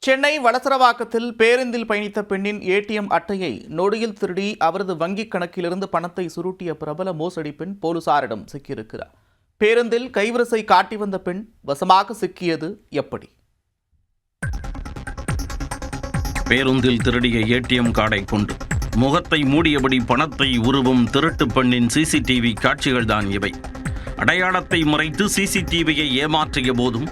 சென்னை வளசரவாக்கத்தில் பேருந்தில் பயணித்த பெண்ணின் ஏடிஎம் அட்டையை நொடியில் திருடி அவரது வங்கிக் கணக்கிலிருந்து பணத்தை சுருட்டிய பிரபல மோசடி பெண் போலீசாரிடம் சிக்கியிருக்கிறார். பேருந்தில் கைவரிசை காட்டி வந்த பெண் வசமாக சிக்கியது எப்படி? பேருந்தில் திருடிய ஏடிஎம் கார்டை கொண்டு முகத்தை மூடியபடி பணத்தை உருவும் திருட்டு பெண்ணின் சிசிடிவி காட்சிகள்தான் இவை. அடையாளத்தை மறைத்து சிசிடிவியை ஏமாற்றிய போதும்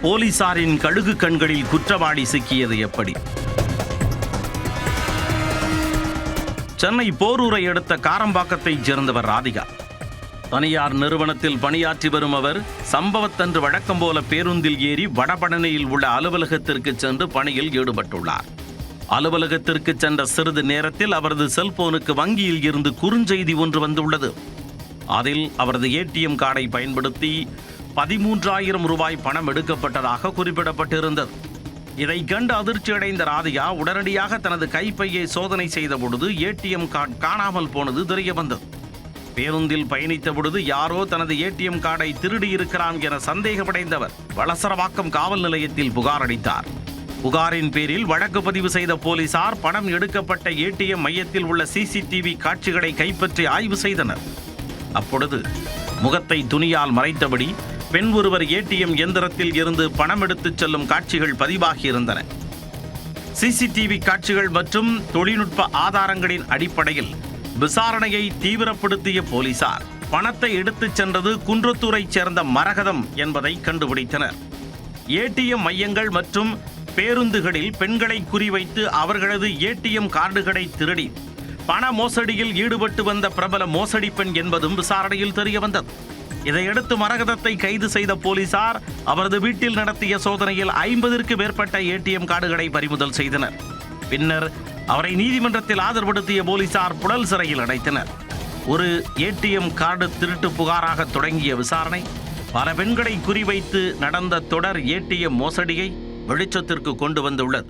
போலீசாரின் கழுகு கண்களில் குற்றவாளி சிக்கியது எப்படி? சென்னை போரூரை அடுத்த காரம்பாக்கத்தைச் சேர்ந்தவர் ராதிகா. தனியார் நிறுவனத்தில் பணியாற்றி வரும் அவர் சம்பவத்தன்று வழக்கம் போல பேருந்தில் ஏறி வடபழனியில் உள்ள அலுவலகத்திற்கு சென்று பணியில் ஈடுபட்டுள்ளார். அலுவலகத்திற்கு சென்ற சிறிது நேரத்தில் அவரது செல்போனுக்கு வங்கியில் இருந்து குறுஞ்செய்தி ஒன்று வந்துள்ளது. அதில் அவரது ஏடிஎம் கார்டை பயன்படுத்தி 13,000 ரூபாய் பணம் எடுக்கப்பட்டதாக குறிப்பிடப்பட்டிருந்தது. இதை கண்டு அதிர்ச்சியடைந்த ராதிகா உடனடியாக தனது கைப்பையை சோதனை செய்த பொழுது ஏடிஎம் கார்டு காணாமல் போனது தெரிய வந்தது. பேருந்தில் பயணித்த பொழுது யாரோ தனது ஏடிஎம் கார்டை திருடி இருக்கிறான் என சந்தேகமடைந்தவர் வளசரவாக்கம் காவல் நிலையத்தில் புகார் அளித்தார். புகாரின் பேரில் வழக்கு பதிவு செய்த போலீசார் பணம் எடுக்கப்பட்ட ஏடிஎம் மையத்தில் உள்ள சிசிடிவி காட்சிகளை கைப்பற்றி ஆய்வு செய்தனர். அப்பொழுது முகத்தை துணியால் மறைத்தபடி பெண் ஒருவர் ஏடிஎம் எந்திரத்தில் இருந்து பணம் எடுத்துச் செல்லும் காட்சிகள் பதிவாகியிருந்தன. சிசிடிவி காட்சிகள் மற்றும் தொழில்நுட்ப ஆதாரங்களின் அடிப்படையில் விசாரணையை தீவிரப்படுத்திய போலீசார் பணத்தை எடுத்துச் சென்றது குன்றத்தூரைச் சேர்ந்த மரகதம் என்பதை கண்டுபிடித்தனர். ஏடிஎம் மையங்கள் மற்றும் பேருந்துகளில் பெண்களை குறிவைத்து அவர்களது ஏடிஎம் கார்டுகளை திருடி பண மோசடியில் ஈடுபட்டு வந்த பிரபல மோசடி பெண் என்பதும் விசாரணையில் தெரியவந்தது. இதையடுத்து மரகதத்தை கைது செய்த போலீசார் அவரது வீட்டில் நடத்திய சோதனையில் 50க்கும் மேற்பட்ட ஏடிஎம் கார்டுகளை பறிமுதல் செய்தனர். பின்னர் அவரை நீதிமன்றத்தில் ஆஜர்படுத்திய போலீசார் புழல் சிறையில் அடைத்தனர். ஒரு ஏடிஎம் கார்டு திருட்டு புகாராக தொடங்கிய விசாரணை பல பெண்களை குறிவைத்து நடந்த தொடர் ஏடிஎம் மோசடியை வெளிச்சத்திற்கு கொண்டு வந்துள்ளது.